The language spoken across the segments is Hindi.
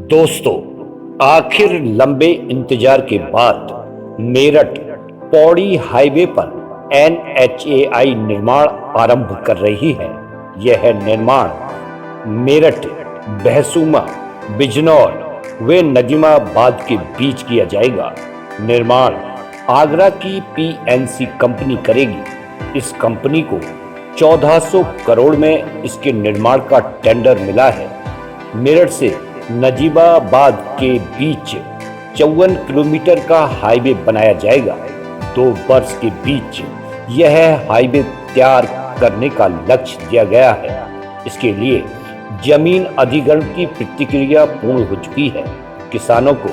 दोस्तों, आखिर लंबे इंतजार के बाद मेरठ पौड़ी हाईवे पर एनएचएआई निर्माण आरंभ कर रही है। यह निर्माण मेरठ, बहसूमा, बिजनौर व नजीमाबाद के बीच किया जाएगा। निर्माण आगरा की पीएनसी कंपनी करेगी। इस कंपनी को 1400 करोड़ में इसके निर्माण का टेंडर मिला है। मेरठ से नजीबाबाद के बीच 54 किलोमीटर का हाईवे बनाया जाएगा। 2 वर्ष के बीच यह हाईवे तैयार करने का लक्ष्य दिया गया है। इसके लिए जमीन अधिग्रहण की प्रक्रिया पूर्ण हो चुकी है। किसानों को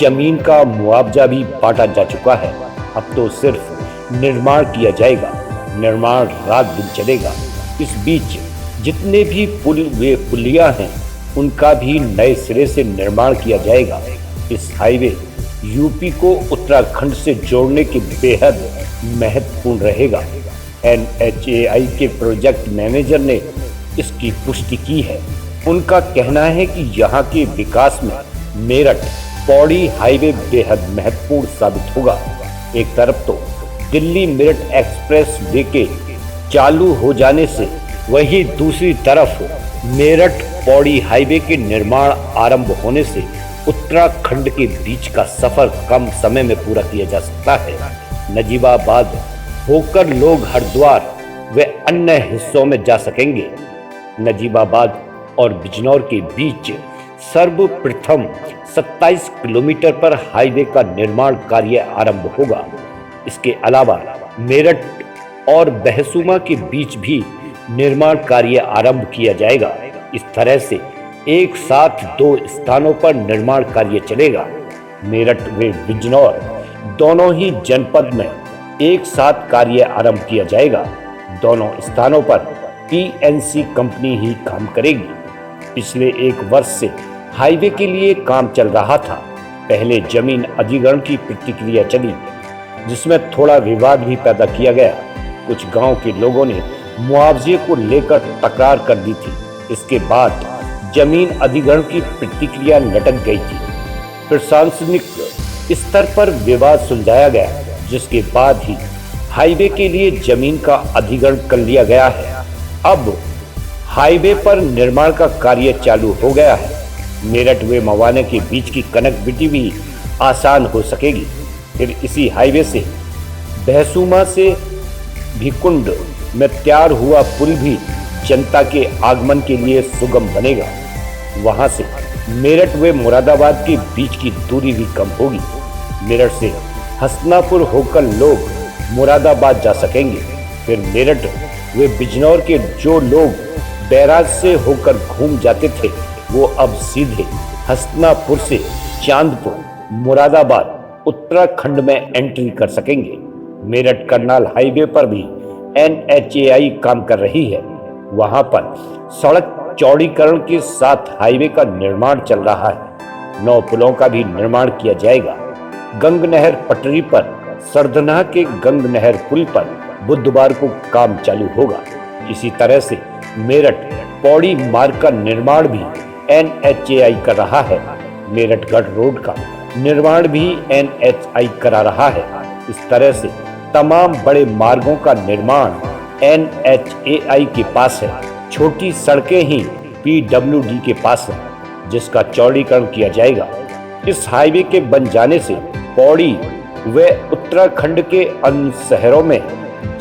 जमीन का मुआवजा भी बांटा जा चुका है। अब तो सिर्फ निर्माण किया जाएगा। निर्माण रात दिन चलेगा। इस बीच जितने भी पुल व पुलियां हैं उनका भी नए सिरे से निर्माण किया जाएगा। इस हाईवे यूपी को उत्तराखंड से जोड़ने के बेहद महत्वपूर्ण रहेगा। एनएचएआई के प्रोजेक्ट मैनेजर ने इसकी पुष्टि की है। उनका कहना है कि यहाँ के विकास में मेरठ पौड़ी हाईवे बेहद महत्वपूर्ण साबित होगा। एक तरफ तो दिल्ली मेरठ एक्सप्रेस वे के चालू हो जाने से, वहीं दूसरी तरफ मेरठ पौड़ी हाईवे के निर्माण आरंभ होने से उत्तराखंड के बीच का सफर कम समय में पूरा किया जा सकता है। नजीबाबाद होकर लोग हरिद्वार व अन्य हिस्सों में जा सकेंगे। नजीबाबाद और बिजनौर के बीच सर्वप्रथम 27 किलोमीटर पर हाईवे का निर्माण कार्य आरंभ होगा। इसके अलावा मेरठ और बहसूमा के बीच भी निर्माण कार्य आरंभ किया जाएगा। इस तरह से एक साथ 2 स्थानों पर निर्माण कार्य चलेगा। मेरठ व बिजनौर दोनों ही जनपद में एक साथ कार्य आरंभ किया जाएगा। दोनों स्थानों पर पीएनसी कंपनी ही काम करेगी। पिछले 1 वर्ष से हाईवे के लिए काम चल रहा था। पहले जमीन अधिग्रहण की प्रक्रिया चली, जिसमें थोड़ा विवाद भी पैदा किया गया। कुछ गांव के लोगों ने मुआवजे को लेकर तकरार कर दी थी। इसके बाद जमीन अधिग्रहण की प्रक्रिया लटक गई थी। प्रशासनिक स्तर पर विवाद सुलझाया गया, जिसके बाद ही हाईवे के लिए जमीन का अधिग्रहण कर लिया गया है। अब हाईवे पर निर्माण का कार्य चालू हो गया है। मेरठ व मवाना के बीच की कनेक्टिविटी भी आसान हो सकेगी। फिर इसी हाईवे से बहसूमा से भिकुंड में तैयार हुआ पुल भी जनता के आगमन के लिए सुगम बनेगा। वहां से मेरठ व मुरादाबाद के बीच की दूरी भी कम होगी। मेरठ से हसनापुर होकर लोग मुरादाबाद जा सकेंगे। फिर मेरठ व बिजनौर के जो लोग बैराज से होकर घूम जाते थे, वो अब सीधे हसनापुर से चांदपुर, मुरादाबाद, उत्तराखंड में एंट्री कर सकेंगे। मेरठ करनाल हाईवे पर भी एनएचएआई काम कर रही है। वहां पर सड़क चौड़ीकरण के साथ हाईवे का निर्माण चल रहा है। 9 पुलों का भी निर्माण किया जाएगा। गंग नहर पटरी पर सरधना के गंग नहर पुल पर बुधवार को काम चालू होगा। इसी तरह से मेरठ पौड़ी मार्ग का निर्माण भी एनएचएआई कर रहा है। मेरठगढ़ रोड का निर्माण भी एनएचएआई करा रहा है। इस तरह से तमाम बड़े मार्गों का निर्माण एनएचएआई के पास है। छोटी सड़कें ही पीडब्ल्यूडी के पास है, जिसका चौड़ीकरण किया जाएगा। इस हाईवे के बन जाने से पौड़ी व उत्तराखंड के अन्य शहरों में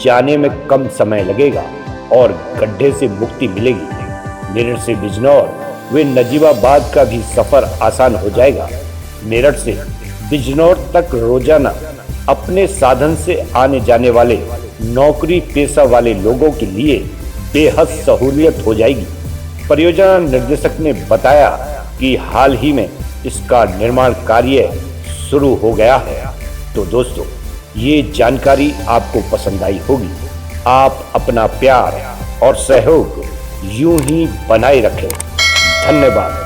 जाने में कम समय लगेगा और गड्ढे से मुक्ति मिलेगी। मेरठ से बिजनौर व नजीबाबाद का भी सफर आसान हो जाएगा। मेरठ से बिजनौर तक रोजाना अपने साधन से आने जाने वाले नौकरी पेशा वाले लोगों के लिए बेहद सहूलियत हो जाएगी। परियोजना निर्देशक ने बताया कि हाल ही में इसका निर्माण कार्य शुरू हो गया है। तो दोस्तों, ये जानकारी आपको पसंद आई होगी। आप अपना प्यार और सहयोग यूं ही बनाए रखें। धन्यवाद।